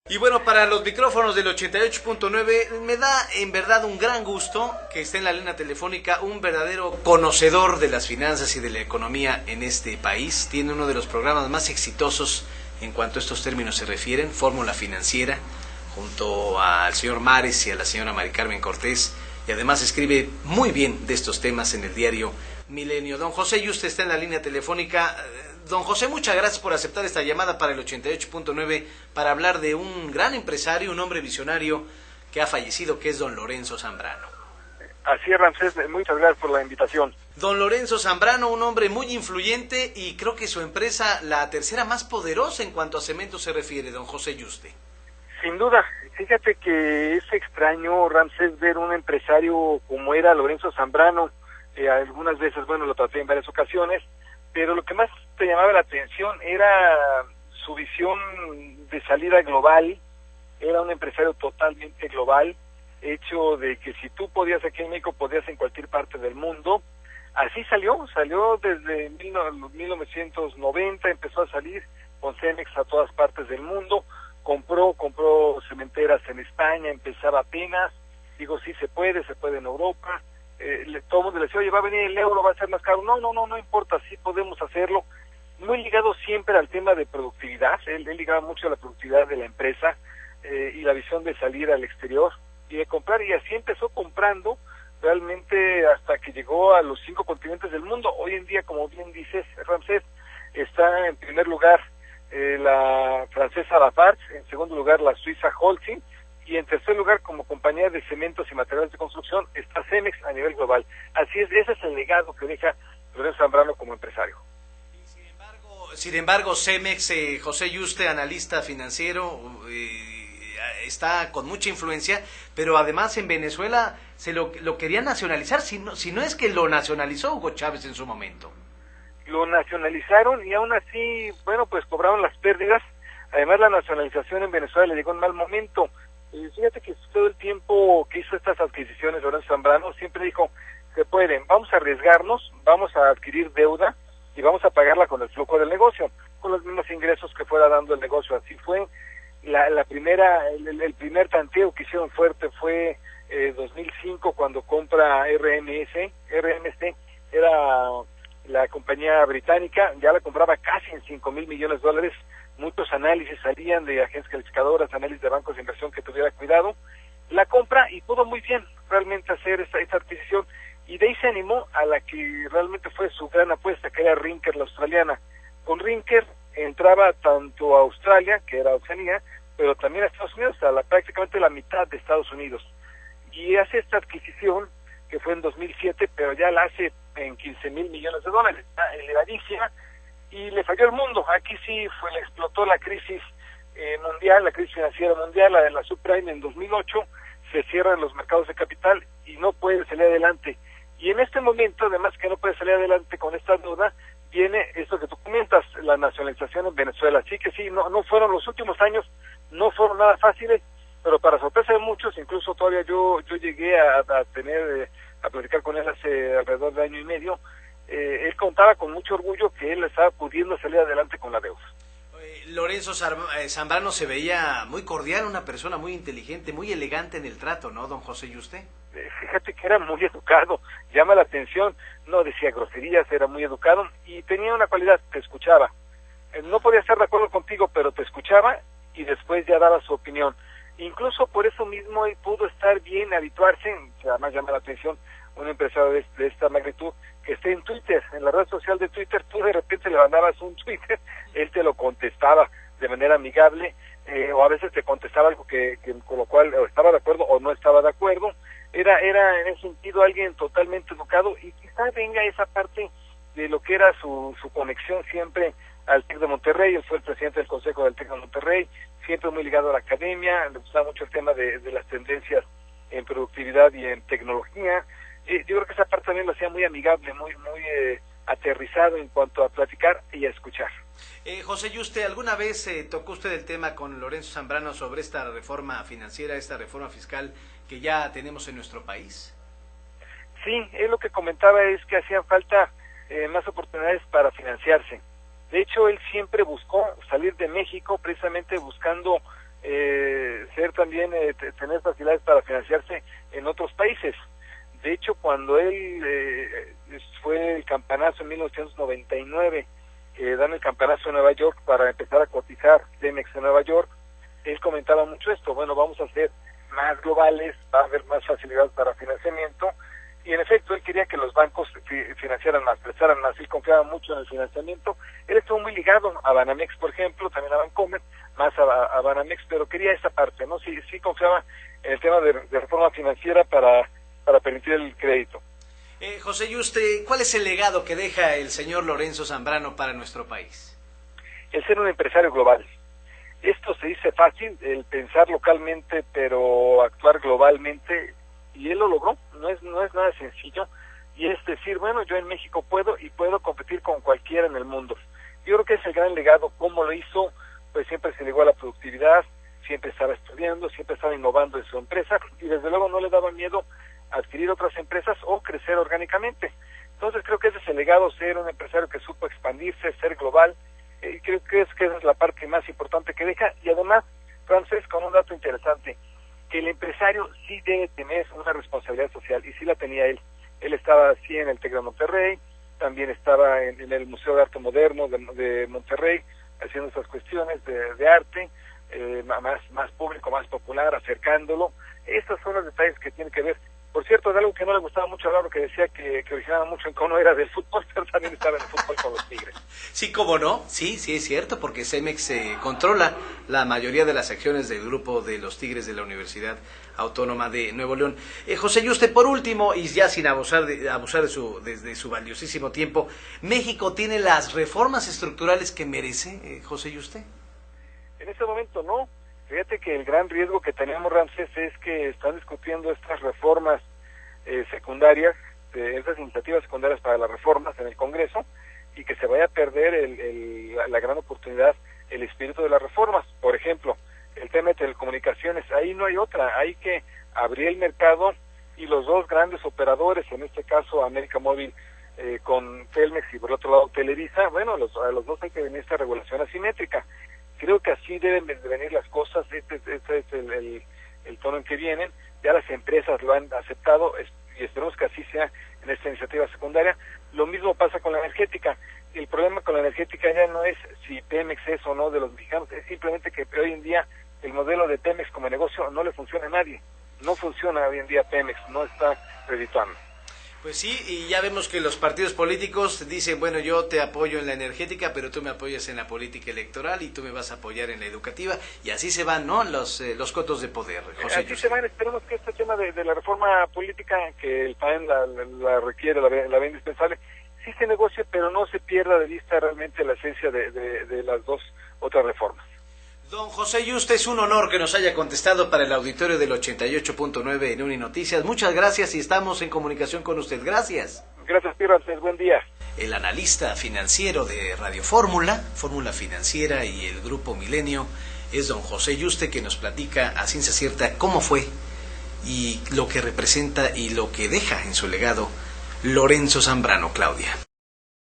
Y bueno, para los micrófonos del 88.9, me da en verdad un gran gusto que esté en la línea telefónica un verdadero conocedor de las finanzas y de la economía en este país. Tiene uno de los programas más exitosos en cuanto a estos términos se refieren, Fórmula Financiera, junto al señor Mares y a la señora Mari Carmen Cortés, y además escribe muy bien de estos temas en el diario Milenio. Don José Yuste está en la línea telefónica. Don José, muchas gracias por aceptar esta llamada para el 88.9 para hablar de un gran empresario, un hombre visionario que ha fallecido, que es don Lorenzo Zambrano. Así es, Ramsés, muchas gracias por la invitación. Don Lorenzo Zambrano, un hombre muy influyente y creo que su empresa, la tercera más poderosa en cuanto a cemento se refiere, don José Yuste. Sin duda, fíjate que es extraño, Ramsés, ver un empresario como era Lorenzo Zambrano. Algunas veces, bueno, lo traté en varias ocasiones, pero lo que más te llamaba la atención era su visión de salida global. Era un empresario totalmente global, hecho de que si tú podías aquí en México, podías en cualquier parte del mundo. Así salió desde 1990, empezó a salir con Cemex a todas partes del mundo, compró cementeras en España, empezaba apenas, digo, sí se puede en Europa. Todo el mundo le decía, oye, va a venir el euro, va a ser más caro. No importa, sí podemos hacerlo. Muy ligado siempre al tema de productividad. Él ligaba mucho a la productividad de la empresa y la visión de salir al exterior y de comprar, y así empezó comprando realmente hasta que llegó a los 5 continentes del mundo. Hoy en día, como bien dices, Ramsés, está en primer lugar la francesa Lafarge, en segundo lugar la suiza Holcim, y en tercer lugar, como compañía de cementos y materiales de construcción, está Cemex a nivel global. Así es, ese es el legado que deja Lorenzo Zambrano como empresario. Sin embargo, Cemex, José Yuste, analista financiero, está con mucha influencia, pero además en Venezuela se lo querían nacionalizar, si no es que lo nacionalizó Hugo Chávez en su momento. Lo nacionalizaron y aún así, bueno, pues cobraron las pérdidas. Además, la nacionalización en Venezuela le llegó en mal momento. Fíjate que todo el tiempo que hizo estas adquisiciones Lorenzo Zambrano siempre dijo que pueden, vamos a arriesgarnos, vamos a adquirir deuda y vamos a pagarla con el flujo del negocio, con los mismos ingresos que fuera dando el negocio. Así fue. El primer tanteo que hicieron fuerte fue 2005 cuando compra RMC era la compañía británica, ya la compraba casi en $5,000 millones. Muchos análisis salían de agencias calificadoras, análisis de bancos de inversión que tuviera cuidado. La compra y pudo muy bien realmente hacer esta adquisición, y de ahí se animó a la que realmente fue su gran apuesta, que era Rinker, la australiana. Con Rinker entraba tanto a Australia, que era Oceanía, pero también a Estados Unidos, prácticamente la mitad de Estados Unidos. Y hace esta adquisición, que fue en 2007, pero ya la hace en $15,000 millones, está elevadísima, y le falló el mundo. Aquí sí le explotó la crisis mundial, la crisis financiera mundial, la de la subprime en 2008, se cierran los mercados de capital y no puede salir adelante. Y en este momento, además que no puede salir adelante con esta deuda, viene esto que tú comentas, la nacionalización en Venezuela. Así que sí, no fueron los últimos años, no fueron nada fáciles, pero para sorpresa de muchos, incluso todavía yo llegué a platicar con él hace alrededor de año y medio. Él contaba con mucho orgullo que él estaba pudiendo salir adelante con la deuda. Lorenzo Zambrano se veía muy cordial, una persona muy inteligente, muy elegante en el trato, ¿no, don José Yuste? Fíjate que era muy educado, llama la atención, no decía groserías, era muy educado y tenía una cualidad, te escuchaba. No podía estar de acuerdo contigo, pero te escuchaba y después ya daba su opinión. Incluso por eso mismo él pudo estar bien, habituarse, que además llama la atención un empresario de esta magnitud, que esté en Twitter, en la red social de Twitter. Tú de repente le mandabas un Twitter, él te lo contestaba de manera amigable, o a veces te contestaba algo que con lo cual o estaba de acuerdo o no estaba de acuerdo. Era en ese sentido alguien totalmente educado, y quizá venga esa parte de lo que era su conexión siempre al TEC de Monterrey. Él fue el presidente del Consejo del TEC de Monterrey, siempre muy ligado a la academia, le gustaba mucho el tema de las tendencias en productividad y en tecnología. Yo creo que esa parte también lo hacía muy amigable, muy aterrizado en cuanto a platicar y a escuchar. José Yuste, ¿alguna vez tocó usted el tema con Lorenzo Zambrano sobre esta reforma financiera, esta reforma fiscal que ya tenemos en nuestro país? Sí, él lo que comentaba es que hacían falta más oportunidades para financiarse. De hecho, él siempre buscó salir de México precisamente buscando querer también tener facilidades para financiarse en otros países. De hecho, cuando él fue el campanazo en 1999, dan el campanazo en Nueva York para empezar a cotizar Pemex en Nueva York, él comentaba mucho esto: bueno, vamos a ser más globales, va a haber más facilidades para financiamiento, y en efecto él quería que los bancos financiaran más, prestaran más. Él confiaba mucho en el financiamiento. Él estuvo muy ligado a Banamex, por ejemplo, también a Bancomer, más a Banamex, pero quería esa parte, ¿no? Sí confiaba en el tema de reforma financiera para permitir el crédito. José Yuste, ¿cuál es el legado que deja el señor Lorenzo Zambrano para nuestro país? El ser un empresario global. Esto se dice fácil, el pensar localmente pero actuar globalmente, y él lo logró. No es nada sencillo, y es decir, bueno, yo en México puedo competir con cualquiera en el mundo. Yo creo que es el gran legado. ¿Cómo lo hizo? Pues siempre se ligó a la productividad, siempre estaba estudiando, siempre estaba innovando en su empresa, y desde luego no le daba miedo adquirir otras empresas o crecer orgánicamente. Entonces creo que ese es el legado, ser un empresario que supo expandirse, ser global. Creo que esa es la parte más importante que deja. Y además, Francés, con un dato interesante, que el empresario sí debe tener una responsabilidad social, y sí la tenía él. Él estaba así en el TEC de Monterrey, también estaba en el Museo de Arte Moderno de Monterrey, haciendo esas cuestiones de arte, más público, más popular, acercándolo. Estos son los detalles que tienen que ver. Por cierto, de algo que no le gustaba mucho hablar, porque decía que originaba mucho en Cono, era del fútbol, pero también estaba en el fútbol con los Tigres. Sí, cómo no, sí es cierto, porque Cemex controla la mayoría de las acciones del grupo de los Tigres de la Universidad Autónoma de Nuevo León. José Yuste, por último, y ya sin abusar de su valiosísimo tiempo, ¿México tiene las reformas estructurales que merece, José Yuste? En este momento no. Fíjate que el gran riesgo que tenemos, Ramsés, es que están discutiendo estas reformas secundarias, estas iniciativas secundarias para las reformas en el Congreso, y que se vaya a perder la gran oportunidad, el espíritu de las reformas. Por ejemplo, el tema de telecomunicaciones, ahí no hay otra, hay que abrir el mercado, y los dos grandes operadores, en este caso América Móvil con Telmex y por el otro lado Televisa, bueno, a los dos hay que venir esta regulación asimétrica. Creo que así deben de venir las cosas. Este es el tono en que vienen. Ya las empresas lo han aceptado, y esperemos que así sea en esta iniciativa secundaria. Lo mismo pasa con la energética. El problema con la energética ya no es si Pemex es o no de los mexicanos, es simplemente que hoy en día el modelo de Pemex como negocio no le funciona a nadie. No funciona hoy en día Pemex, no está redituando. Pues sí, y ya vemos que los partidos políticos dicen, bueno, yo te apoyo en la energética, pero tú me apoyas en la política electoral y tú me vas a apoyar en la educativa, y así se van, ¿no?, los cotos de poder. José, así se van. Esperemos que este tema de la reforma política, que el PAN la requiere, la ve indispensable, sí se negocie, pero no se pierda de vista realmente la esencia de las dos otras reformas. Don José Yuste, es un honor que nos haya contestado para el auditorio del 88.9 en Uninoticias. Muchas gracias y estamos en comunicación con usted. Gracias. Gracias, Pierre. Buen día. El analista financiero de Radio Fórmula Financiera y el Grupo Milenio es don José Yuste, que nos platica a ciencia cierta cómo fue y lo que representa y lo que deja en su legado Lorenzo Zambrano. Claudia.